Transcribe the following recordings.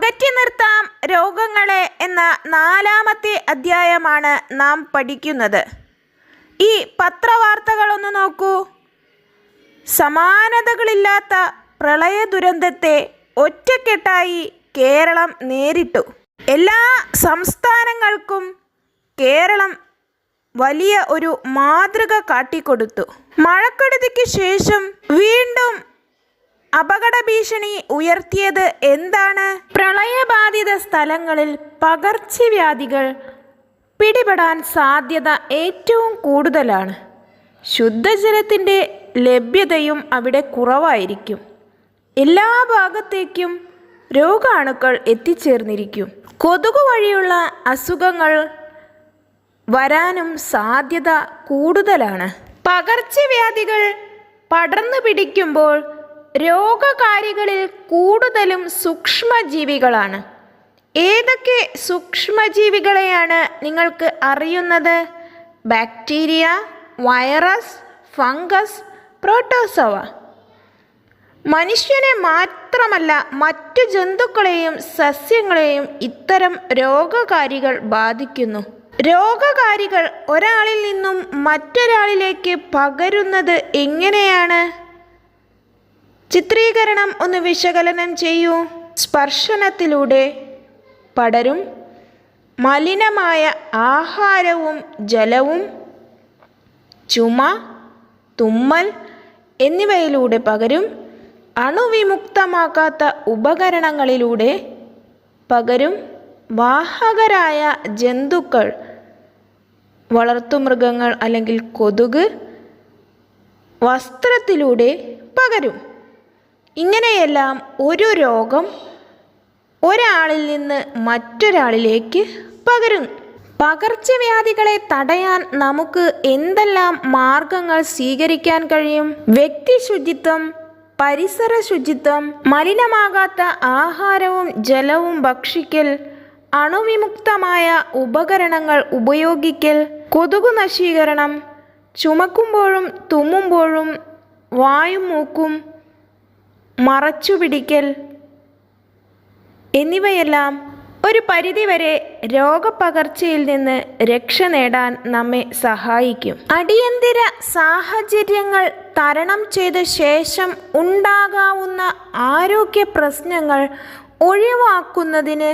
അകറ്റി നിർത്താം രോഗങ്ങളെ എന്ന 4-ാമത്തെ അധ്യായമാണ് നാം പഠിക്കുന്നത്. ഈ പത്രവാർത്തകളൊന്ന് നോക്കൂ. സമാനതകളില്ലാത്ത പ്രളയ ദുരന്തത്തെ ഒറ്റക്കെട്ടായി കേരളം നേരിട്ടു. എല്ലാ സംസ്ഥാനങ്ങൾക്കും കേരളം വലിയ ഒരു മാതൃക കാട്ടിക്കൊടുത്തു. മഴക്കെടുതിക്ക് ശേഷം വീണ്ടും അപകട ഭീഷണി ഉയർത്തിയത് എന്താണ്? പ്രളയബാധിത സ്ഥലങ്ങളിൽ പകർച്ചവ്യാധികൾ പിടിപെടാൻ സാധ്യത ഏറ്റവും കൂടുതലാണ്. ശുദ്ധജലത്തിൻ്റെ ലഭ്യതയും അവിടെ കുറവായിരിക്കും. എല്ലാ ഭാഗത്തേക്കും രോഗാണുക്കൾ എത്തിച്ചേർന്നിരിക്കും. കൊതുക് വഴിയുള്ള അസുഖങ്ങൾ വരാനും സാധ്യത കൂടുതലാണ്. പകർച്ചവ്യാധികൾ പടർന്നു പിടിക്കുമ്പോൾ രോഗകാരികളിൽ കൂടുതലും സൂക്ഷ്മജീവികളാണ്. ഏതൊക്കെ സൂക്ഷ്മജീവികളെയാണ് നിങ്ങൾക്ക് അറിയുന്നത്? Bacteria, virus, fungus, protozoa. മനുഷ്യനെ മാത്രമല്ല മറ്റു ജന്തുക്കളെയും സസ്യങ്ങളെയും ഇത്തരം രോഗകാരികൾ ബാധിക്കുന്നു. രോഗകാരികൾ ഒരാളിൽ നിന്നും മറ്റൊരാളിലേക്ക് പകരുന്നത് എങ്ങനെയാണ്? ചിത്രീകരണം ഒന്ന് വിശകലനം ചെയ്യൂ. സ്പർശനത്തിലൂടെ പടരും. മലിനമായ ആഹാരവും ജലവും, ചുമ, തുമ്മൽ എന്നിവയിലൂടെ പകരും. അണുവിമുക്തമാക്കാത്ത ഉപകരണങ്ങളിലൂടെ പകരും. വാഹകരായ ജന്തുക്കൾ, വളർത്തുമൃഗങ്ങൾ അല്ലെങ്കിൽ കൊതുക്, വസ്ത്രത്തിലൂടെ പകരും. ഇങ്ങനെയെല്ലാം ഒരു രോഗം ഒരാളിൽ നിന്ന് മറ്റൊരാളിലേക്ക് പകരുന്നു. പകർച്ചവ്യാധികളെ തടയാൻ നമുക്ക് എന്തെല്ലാം മാർഗങ്ങൾ സ്വീകരിക്കാൻ കഴിയും? വ്യക്തി ശുചിത്വം, പരിസര ശുചിത്വം, മലിനമാകാത്ത ആഹാരവും ജലവും ഭക്ഷിക്കൽ, അണുവിമുക്തമായ ഉപകരണങ്ങൾ ഉപയോഗിക്കൽ, കൊതുകു നശീകരണം, ചുമക്കുമ്പോഴും തുമ്മുമ്പോഴും വായും മൂക്കും മറച്ചുപിടിക്കൽ എന്നിവയെല്ലാം ഒരു പരിധിവരെ രോഗപകർച്ചയിൽ നിന്ന് രക്ഷ നേടാൻ നമ്മെ സഹായിക്കും. അടിയന്തര സാഹചര്യങ്ങൾ തരണം ചെയ്ത ശേഷം ഉണ്ടാകാവുന്ന ആരോഗ്യ പ്രശ്നങ്ങൾ ഒഴിവാക്കുന്നതിന്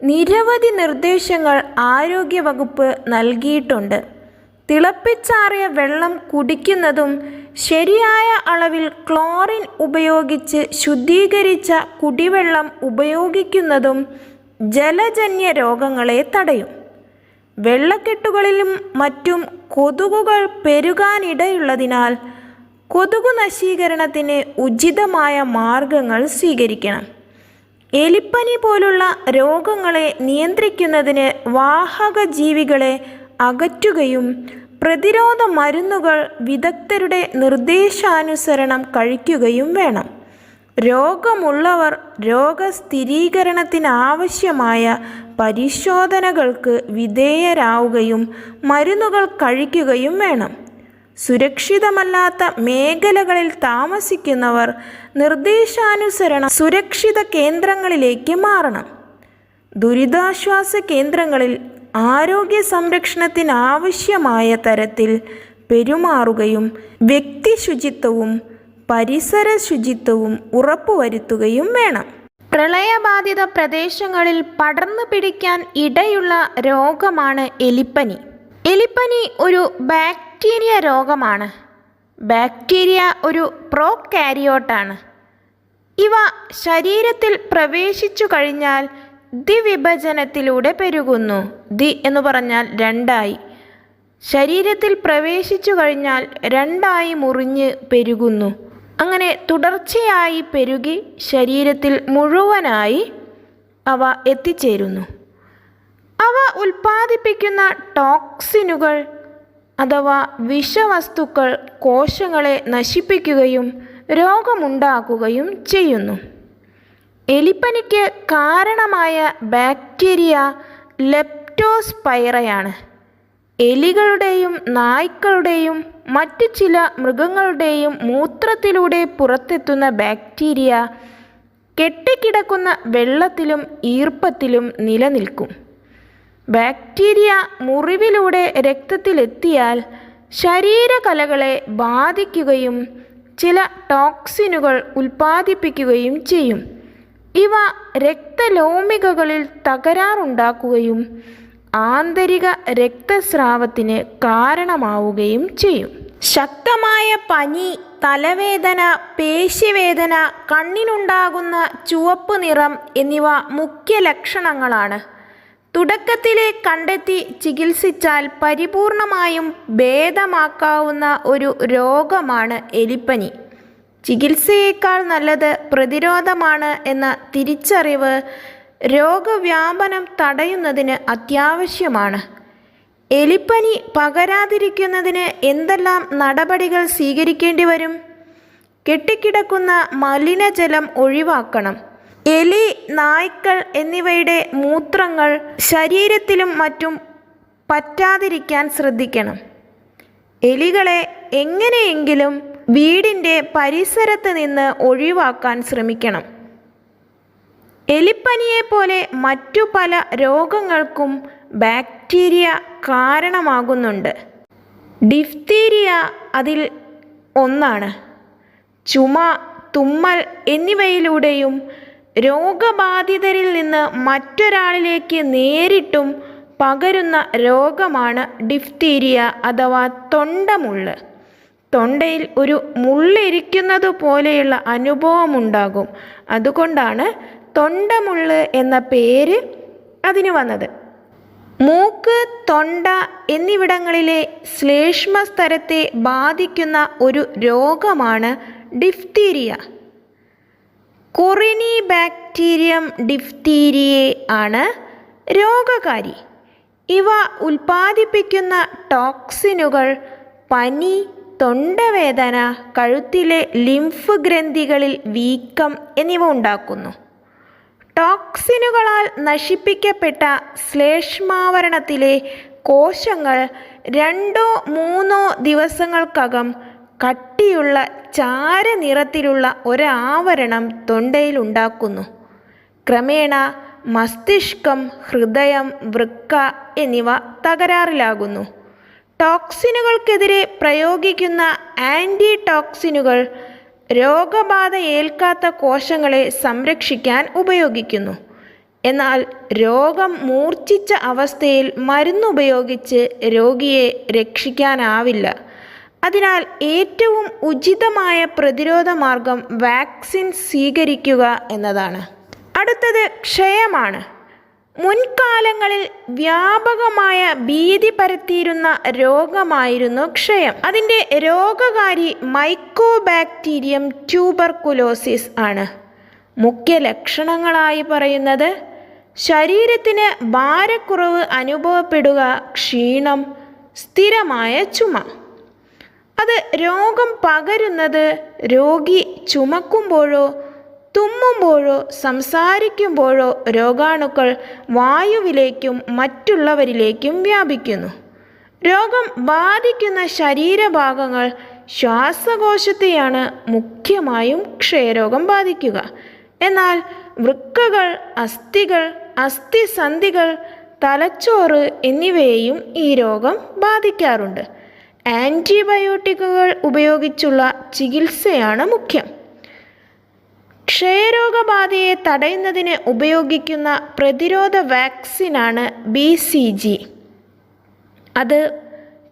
നിരവധി നിർദ്ദേശങ്ങൾ ആരോഗ്യവകുപ്പ് നൽകിയിട്ടുണ്ട്. തിളപ്പിച്ചാറിയ വെള്ളം കുടിക്കുന്നതും ശരിയായ അളവിൽ ക്ലോറിൻ ഉപയോഗിച്ച് ശുദ്ധീകരിച്ച കുടിവെള്ളം ഉപയോഗിക്കുന്നതും ജലജന്യ രോഗങ്ങളെ തടയും. വെള്ളക്കെട്ടുകളിലും മറ്റും കൊതുകുകൾ പെരുകാനിടയുള്ളതിനാൽ കൊതുകു നശീകരണത്തിന് ഉചിതമായ മാർഗങ്ങൾ സ്വീകരിക്കണം. എലിപ്പനി പോലുള്ള രോഗങ്ങളെ നിയന്ത്രിക്കുന്നതിന് വാഹക ജീവികളെ അകറ്റുകയും പ്രതിരോധ മരുന്നുകൾ വിദഗ്ധരുടെ നിർദ്ദേശാനുസരണം കഴിക്കുകയും വേണം. രോഗമുള്ളവർ രോഗസ്ഥിരീകരണത്തിനാവശ്യമായ പരിശോധനകൾക്ക് വിധേയരാവുകയും മരുന്നുകൾ കഴിക്കുകയും വേണം. സുരക്ഷിതമല്ലാത്ത മേഖലകളിൽ താമസിക്കുന്നവർ നിർദ്ദേശാനുസരണം സുരക്ഷിത കേന്ദ്രങ്ങളിലേക്ക് മാറണം. ദുരിതാശ്വാസ കേന്ദ്രങ്ങളിൽ ആരോഗ്യ സംരക്ഷണത്തിനാവശ്യമായ തരത്തിൽ പെരുമാറുകയും വ്യക്തി ശുചിത്വവും പരിസര ശുചിത്വവും ഉറപ്പുവരുത്തുകയും വേണം. പ്രളയബാധിത പ്രദേശങ്ങളിൽ പടർന്നു പിടിക്കാൻ ഇടയുള്ള രോഗമാണ് എലിപ്പനി. എലിപ്പനി ഒരു ബാക്ടീരിയ രോഗമാണ്. ബാക്ടീരിയ ഒരു പ്രോകാരിയോട്ടാണ്. ഇവ ശരീരത്തിൽ പ്രവേശിച്ചു കഴിഞ്ഞാൽ ദ്വിവിഭജനത്തിലൂടെ പെരുകുന്നു. ദ്വി എന്ന് പറഞ്ഞാൽ രണ്ടായി. ശരീരത്തിൽ പ്രവേശിച്ചു കഴിഞ്ഞാൽ രണ്ടായി മുറിഞ്ഞ് പെരുകുന്നു. അങ്ങനെ തുടർച്ചയായി പെരുകി ശരീരത്തിൽ മുഴുവനായി അവ എത്തിച്ചേരുന്നു. അവ ഉൽപ്പാദിപ്പിക്കുന്ന ടോക്സിനുകൾ അഥവാ വിഷവസ്തുക്കൾ കോശങ്ങളെ നശിപ്പിക്കുകയും രോഗമുണ്ടാക്കുകയും ചെയ്യുന്നു. എലിപ്പനിക്ക് കാരണമായ ബാക്ടീരിയ ലെപ്റ്റോസ്പൈറയാണ്. എലികളുടെയും നായ്ക്കളുടെയും മറ്റു ചില മൃഗങ്ങളുടെയും മൂത്രത്തിലൂടെ പുറത്തെത്തുന്ന ബാക്ടീരിയ കെട്ടിക്കിടക്കുന്ന വെള്ളത്തിലും ഈർപ്പത്തിലും നിലനിൽക്കും. ബാക്ടീരിയ മുറിവിലൂടെ രക്തത്തിലെത്തിയാൽ ശരീരകലകളെ ബാധിക്കുകയും ചില ടോക്സിനുകൾ ഉൽപ്പാദിപ്പിക്കുകയും ചെയ്യും. ഇവ രക്തലോമികകളിൽ തകരാറുണ്ടാക്കുകയും ആന്തരിക രക്തസ്രാവത്തിന് കാരണമാവുകയും ചെയ്യും. ശക്തമായ പനി, തലവേദന, പേശിവേദന, കണ്ണിനുണ്ടാകുന്ന ചുവപ്പ് നിറം എന്നിവ മുഖ്യ ലക്ഷണങ്ങളാണ്. തുടക്കത്തിലെ കണ്ടെത്തി ചികിത്സിച്ചാൽ പരിപൂർണമായും ഭേദമാക്കാവുന്ന ഒരു രോഗമാണ് എലിപ്പനി. ചികിത്സയേക്കാൾ നല്ലത് പ്രതിരോധമാണ് എന്ന തിരിച്ചറിവ് രോഗവ്യാപനം തടയുന്നതിന് അത്യാവശ്യമാണ്. എലിപ്പനി പകരാതിരിക്കുന്നതിന് എന്തെല്ലാം നടപടികൾ സ്വീകരിക്കേണ്ടി വരും? കെട്ടിക്കിടക്കുന്ന മലിനജലം ഒഴിവാക്കണം. എലി, നായ്ക്കൾ എന്നിവയുടെ മൂത്രങ്ങൾ ശരീരത്തിലും മറ്റും പറ്റാതിരിക്കാൻ ശ്രദ്ധിക്കണം. എലികളെ എങ്ങനെയെങ്കിലും വീടിൻ്റെ പരിസരത്ത് നിന്ന് ഒഴിവാക്കാൻ ശ്രമിക്കണം. എലിപ്പനിയെപ്പോലെ മറ്റു പല രോഗങ്ങൾക്കും ബാക്ടീരിയ കാരണമാകുന്നുണ്ട്. ഡിഫ്തീരിയ അതിൽ ഒന്നാണ്. ചുമ, തുമ്മൽ എന്നിവയിലൂടെയും രോഗബാധിതരിൽ നിന്ന് മറ്റൊരാളിലേക്ക് നേരിട്ടും പകരുന്ന രോഗമാണ് ഡിഫ്തീരിയ അഥവാ തൊണ്ടമുള്ള്. തൊണ്ടയിൽ ഒരു മുള്ളിരിക്കുന്നത് പോലെയുള്ള അനുഭവമുണ്ടാകും. അതുകൊണ്ടാണ് തൊണ്ടമുള്ള് എന്ന പേര് അതിന് വന്നത്. മൂക്ക്, തൊണ്ട എന്നിവിടങ്ങളിലെ ശ്ലേഷ്മസ്തരത്തെ ബാധിക്കുന്ന ഒരു രോഗമാണ് ഡിഫ്തീരിയ. കൊറിനിബാക്ടീരിയം ഡിഫ്തീരിയേ ആണ് രോഗകാരി. ഇവ ഉൽപ്പാദിപ്പിക്കുന്ന ടോക്സിനുകൾ പനി, തൊണ്ടവേദന, കഴുത്തിലെ ലിംഫ് ഗ്രന്ഥികളിൽ വീക്കം എന്നിവ ഉണ്ടാക്കുന്നു. ടോക്സിനുകളാൽ നശിപ്പിക്കപ്പെട്ട ശ്ലേഷ്മാവരണത്തിലെ കോശങ്ങൾ 2-3 ദിവസങ്ങൾക്കകം കട്ടിയുള്ള ചാരനിറത്തിലുള്ള ഒരാവരണം തൊണ്ടയിൽ ഉണ്ടാക്കുന്നു. ക്രമേണ മസ്തിഷ്കം, ഹൃദയം, വൃക്ക എന്നിവ തകരാറിലാകുന്നു. ടോക്സിനുകൾക്കെതിരെ പ്രയോഗിക്കുന്ന ആൻറ്റി ടോക്സിനുകൾ രോഗബാധ ഏൽക്കാത്ത കോശങ്ങളെ സംരക്ഷിക്കാൻ ഉപയോഗിക്കുന്നു. എന്നാൽ രോഗം മൂർച്ഛിച്ച അവസ്ഥയിൽ മരുന്നുപയോഗിച്ച് രോഗിയെ രക്ഷിക്കാനാവില്ല. അതിനാൽ ഏറ്റവും ഉചിതമായ പ്രതിരോധ മാർഗം വാക്സിൻ സ്വീകരിക്കുക എന്നതാണ്. അടുത്തത് ക്ഷയമാണ്. മുൻകാലങ്ങളിൽ വ്യാപകമായ ഭീതി പരത്തിയിരുന്ന രോഗമായിരുന്നു ക്ഷയം. അതിൻ്റെ രോഗകാരി മൈക്കോബാക്ടീരിയം ട്യൂബർകുലോസിസ് ആണ്. മുഖ്യ ലക്ഷണങ്ങളായി പറയുന്നത് ശരീരത്തിന് ഭാരക്കുറവ് അനുഭവപ്പെടുക, ക്ഷീണം, സ്ഥിരമായ ചുമ. അത് രോഗം പകരുന്നത് രോഗി ചുമക്കുമ്പോഴോ തുമ്മുമ്പോഴോ സംസാരിക്കുമ്പോഴോ രോഗാണുക്കൾ വായുവിലേക്കും മറ്റുള്ളവരിലേക്കും വ്യാപിക്കുന്നു. രോഗം ബാധിക്കുന്ന ശരീരഭാഗങ്ങൾ ശ്വാസകോശത്തെയാണ് മുഖ്യമായും ക്ഷയരോഗം ബാധിക്കുക. എന്നാൽ വൃക്കകൾ, അസ്ഥികൾ, അസ്ഥിസന്ധികൾ, തലച്ചോറ് എന്നിവയെയും ഈ രോഗം ബാധിക്കാറുണ്ട്. ആൻറ്റിബയോട്ടിക്കുകൾ ഉപയോഗിച്ചുള്ള ചികിത്സയാണ് മുഖ്യം. ക്ഷയരോഗബാധയെ തടയുന്നതിന് ഉപയോഗിക്കുന്ന പ്രതിരോധ വാക്സിനാണ് BCG. അത്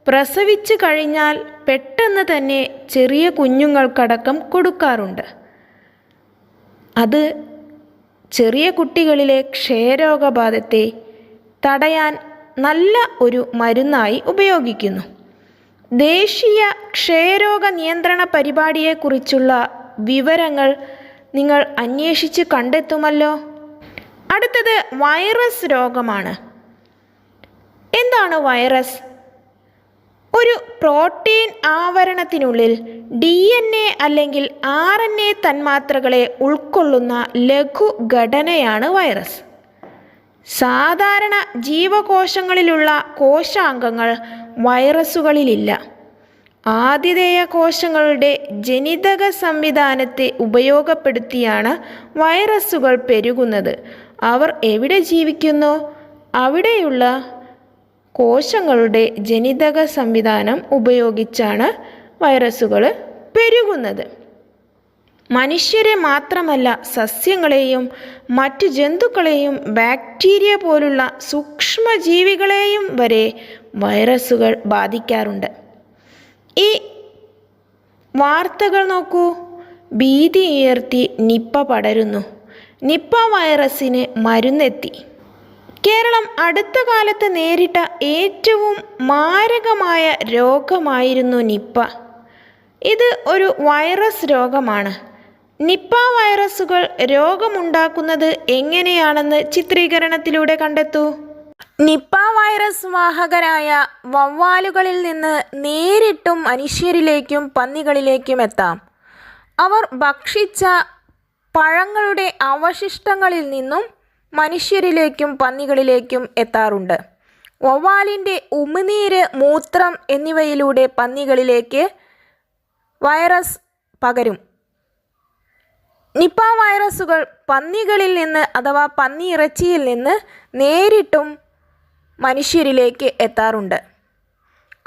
പ്രസവിച്ചു കഴിഞ്ഞാൽ പെട്ടെന്ന് തന്നെ ചെറിയ കുഞ്ഞുങ്ങൾക്കടക്കം കൊടുക്കാറുണ്ട്. അത് ചെറിയ കുട്ടികളിലെ ക്ഷയരോഗബാധത്തെ തടയാൻ നല്ല ഒരു മരുന്നായി ഉപയോഗിക്കുന്നു. ദേശീയ ക്ഷയരോഗ നിയന്ത്രണ പരിപാടിയെക്കുറിച്ചുള്ള വിവരങ്ങൾ നിങ്ങൾ അന്വേഷിച്ച് കണ്ടെത്തുമല്ലോ. അടുത്തത് വൈറസ് രോഗമാണ്. എന്താണ് വൈറസ്? ഒരു പ്രോട്ടീൻ ആവരണത്തിനുള്ളിൽ DNA അല്ലെങ്കിൽ RNA തന്മാത്രകളെ ഉൾക്കൊള്ളുന്ന ലഘുഘടനയാണ് വൈറസ്. സാധാരണ ജീവകോശങ്ങളിലുള്ള കോശാംഗങ്ങൾ വൈറസുകളിലില്ല. ആതിഥേയ കോശങ്ങളുടെ ജനിതക സംവിധാനത്തെ ഉപയോഗപ്പെടുത്തിയാണ് വൈറസുകൾ പെരുകുന്നത്. അവർ എവിടെ ജീവിക്കുന്നോ അവിടെയുള്ള കോശങ്ങളുടെ ജനിതക സംവിധാനം ഉപയോഗിച്ചാണ് വൈറസുകൾ പെരുകുന്നത്. മനുഷ്യരെ മാത്രമല്ല, സസ്യങ്ങളെയും മറ്റു ജന്തുക്കളെയും ബാക്ടീരിയ പോലുള്ള സൂക്ഷ്മജീവികളെയും വരെ വൈറസുകൾ ബാധിക്കാറുണ്ട്. ഈ വാർത്തകൾ നോക്കൂ. ഭീതിയുയർത്തി നിപ്പ പടരുന്നു. നിപ്പ വൈറസിന് മരുന്നെത്തി. കേരളം അടുത്ത കാലത്ത് നേരിട്ട ഏറ്റവും മാരകമായ രോഗമായിരുന്നു നിപ്പ. ഇത് ഒരു വൈറസ് രോഗമാണ്. നിപ്പ വൈറസുകൾ രോഗമുണ്ടാക്കുന്നത് എങ്ങനെയാണെന്ന് ചിത്രീകരണത്തിലൂടെ കണ്ടെത്തൂ. നിപ്പ വൈറസ് വാഹകരായ വവ്വാലുകളിൽ നിന്ന് നേരിട്ടും മനുഷ്യരിലേക്കും പന്നികളിലേക്കും എത്താം. അവർ ഭക്ഷിച്ച പഴങ്ങളുടെ അവശിഷ്ടങ്ങളിൽ നിന്നും മനുഷ്യരിലേക്കും പന്നികളിലേക്കും എത്താറുണ്ട്. വവ്വാലിൻ്റെ ഉമിനീര്, മൂത്രം എന്നിവയിലൂടെ പന്നികളിലേക്ക് വൈറസ് പകരും. നിപ്പ വൈറസുകൾ പന്നികളിൽ നിന്ന് അഥവാ പന്നിയിറച്ചിയിൽ നിന്ന് നേരിട്ടും മനുഷ്യരിലേക്ക് എത്താറുണ്ട്.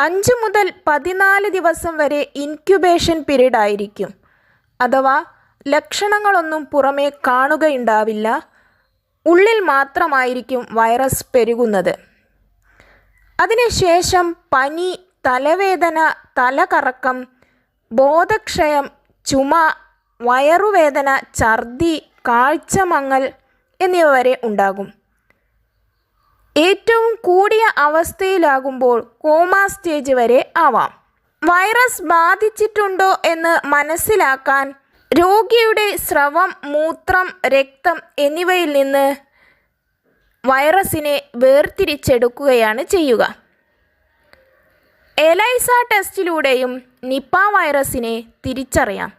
5 മുതൽ 14 ദിവസം വരെ ഇൻക്യുബേഷൻ പീരീഡ് ആയിരിക്കും. അഥവാ ലക്ഷണങ്ങളൊന്നും പുറമേ കാണുകയുണ്ടാവില്ല. ഉള്ളിൽ മാത്രമായിരിക്കും വൈറസ് പെരുകുന്നത്. അതിനുശേഷം പനി, തലവേദന, തലകറക്കം, ബോധക്ഷയം, ചുമ, വയറുവേദന, ഛർദി, കാഴ്ചമങ്ങൽ എന്നിവ വരെ ഉണ്ടാകും. ഏറ്റവും കൂടിയ അവസ്ഥയിലാകുമ്പോൾ കോമ സ്റ്റേജ് വരെ ആവാം. വൈറസ് ബാധിച്ചിട്ടുണ്ടോ എന്ന് മനസ്സിലാക്കാൻ രോഗിയുടെ സ്രവം, മൂത്രം, രക്തം എന്നിവയിൽ നിന്ന് വൈറസിനെ വേർതിരിച്ചെടുക്കുകയാണ് ചെയ്യുക. എലൈസ ടെസ്റ്റിലൂടെയും നിപ്പ വൈറസിനെ തിരിച്ചറിയാം.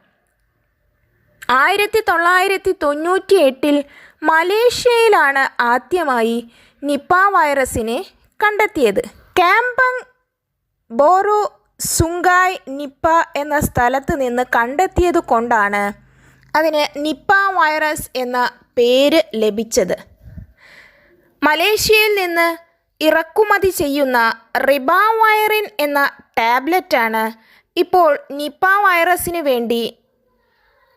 1998 മലേഷ്യയിലാണ് ആദ്യമായി നിപ്പ വൈറസിനെ കണ്ടെത്തിയത്. കാംപങ് ബോറു സുങ്കായ് നിപ്പ എന്ന സ്ഥലത്ത് നിന്ന് കണ്ടെത്തിയത് കൊണ്ടാണ് അതിന് നിപ്പ വൈറസ് എന്ന പേര് ലഭിച്ചത്. മലേഷ്യയിൽ നിന്ന് ഇറക്കുമതി ചെയ്യുന്ന റിബാവൈറിൻ എന്ന ടാബ്ലറ്റാണ് ഇപ്പോൾ നിപ്പ വൈറസിന് വേണ്ടി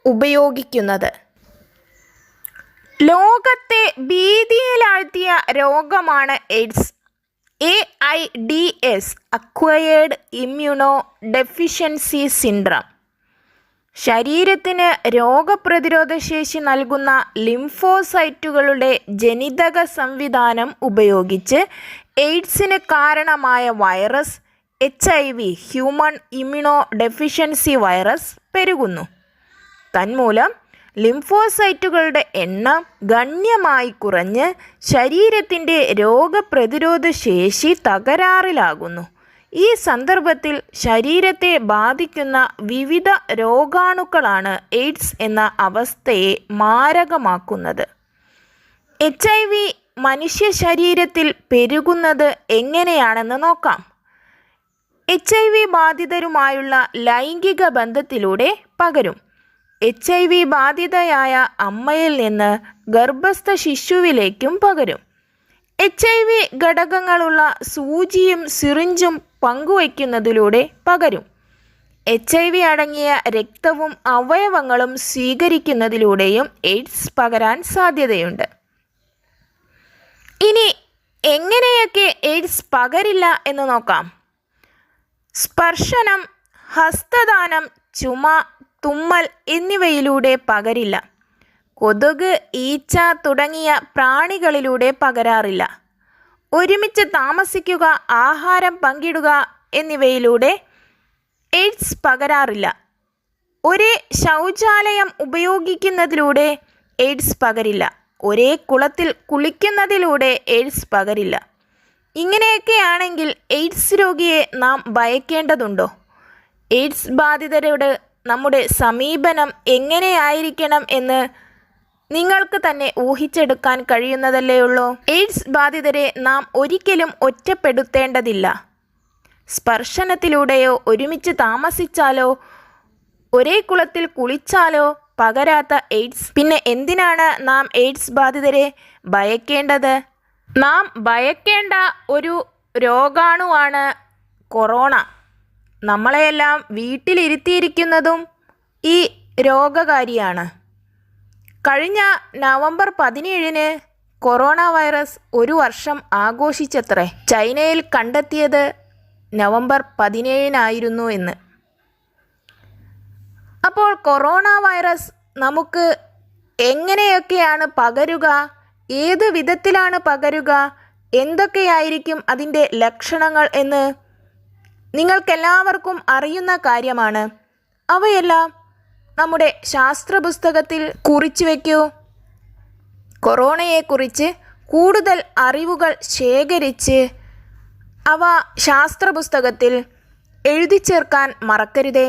ഉപയോഗിക്കുന്നത്. ലോകത്തെ ഭീതിയിലാഴ്ത്തിയ രോഗമാണ് AIDS. AIDS acquired immunodeficiency syndrome. ശരീരത്തിന് രോഗപ്രതിരോധശേഷി നൽകുന്ന ലിംഫോസൈറ്റുകളുടെ ജനിതക സംവിധാനം ഉപയോഗിച്ച് എയ്ഡ്സിന് കാരണമായ virus HIV human immunodeficiency virus പെരുകുന്നു. തന്മൂലം ലിംഫോസൈറ്റുകളുടെ എണ്ണം ഗണ്യമായി കുറഞ്ഞ് ശരീരത്തിൻ്റെ രോഗപ്രതിരോധ ശേഷി തകരാറിലാകുന്നു. ഈ സന്ദർഭത്തിൽ ശരീരത്തെ ബാധിക്കുന്ന വിവിധ രോഗാണുക്കളാണ് എയ്ഡ്സ് എന്ന അവസ്ഥയെ മാരകമാക്കുന്നത്. HIV മനുഷ്യ ശരീരത്തിൽ പെരുകുന്നത് എങ്ങനെയാണെന്ന് നോക്കാം. HIV ബാധിതരുമായുള്ള ലൈംഗിക ബന്ധത്തിലൂടെ പകരും. HIV ബാധിതയായ അമ്മയിൽ നിന്ന് ഗർഭസ്ഥ ശിശുവിലേക്കും പകരും. HIV ഘടകങ്ങളുള്ള സൂചിയും സിറിഞ്ചും പങ്കുവയ്ക്കുന്നതിലൂടെ പകരും. HIV അടങ്ങിയ രക്തവും അവയവങ്ങളും സ്വീകരിക്കുന്നതിലൂടെയും എയ്ഡ്സ് പകരാൻ സാധ്യതയുണ്ട്. ഇനി എങ്ങനെയൊക്കെ എയ്ഡ്സ് പകരില്ല എന്ന് നോക്കാം. സ്പർശനം, ഹസ്തദാനം, ചുമ, തുമ്മൽ എന്നിവയിലൂടെ പകരില്ല. കൊതുക്, ഈച്ച തുടങ്ങിയ പ്രാണികളിലൂടെ പകരാറില്ല. ഒരുമിച്ച് താമസിക്കുക, ആഹാരം പങ്കിടുക എന്നിവയിലൂടെ എയ്ഡ്സ് പകരാറില്ല. ഒരേ ശൗചാലയം ഉപയോഗിക്കുന്നതിലൂടെ എയ്ഡ്സ് പകരില്ല. ഒരേ കുളത്തിൽ കുളിക്കുന്നതിലൂടെ എയ്ഡ്സ് പകരില്ല. ഇങ്ങനെയൊക്കെയാണെങ്കിൽ എയ്ഡ്സ് രോഗിയെ നാം ഭയക്കേണ്ടതുണ്ടോ? എയ്ഡ്സ് ബാധിതരോട് നമ്മുടെ സമീപനം എങ്ങനെയായിരിക്കണം എന്ന് നിങ്ങൾക്ക് തന്നെ ഊഹിച്ചെടുക്കാൻ കഴിയുന്നതല്ലേ ഉള്ളൂ. എയ്ഡ്സ് ബാധിതരെ നാം ഒരിക്കലും ഒറ്റപ്പെടുത്തേണ്ടതില്ല. സ്പർശനത്തിലൂടെയോ ഒരുമിച്ച് താമസിച്ചാലോ ഒരേ കുളത്തിൽ കുളിച്ചാലോ പകരാത്ത എയ്ഡ്സ്. പിന്നെ എന്തിനാണ് നാം എയ്ഡ്സ് ബാധിതരെ ഭയക്കേണ്ടത്? നാം ഭയക്കേണ്ട ഒരു രോഗാണുവാണ് കൊറോണ. നമ്മളെയെല്ലാം വീട്ടിലിരുത്തിയിരിക്കുന്നതും ഈ രോഗകാരിയാണ്. കഴിഞ്ഞ നവംബർ 17 കൊറോണ വൈറസ് 1 വർഷം ആഘോഷിച്ചത്രേ. ചൈനയിൽ കണ്ടെത്തിയത് നവംബർ 17 എന്ന്. അപ്പോൾ കൊറോണ വൈറസ് നമുക്ക് എങ്ങനെയൊക്കെയാണ് പകരുക, ഏത് വിധത്തിലാണ് പകരുക, എന്തൊക്കെയായിരിക്കും അതിൻ്റെ ലക്ഷണങ്ങൾ എന്ന് നിങ്ങൾക്കെല്ലാവർക്കും അറിയുന്ന കാര്യമാണ്. അവയെല്ലാം നമ്മുടെ ശാസ്ത്രപുസ്തകത്തിൽ കുറിച്ചു വയ്ക്കൂ. കൊറോണയെക്കുറിച്ച് കൂടുതൽ അറിവുകൾ ശേഖരിച്ച് അവ ശാസ്ത്രപുസ്തകത്തിൽ എഴുതി ചേർക്കാൻ മറക്കരുതേ.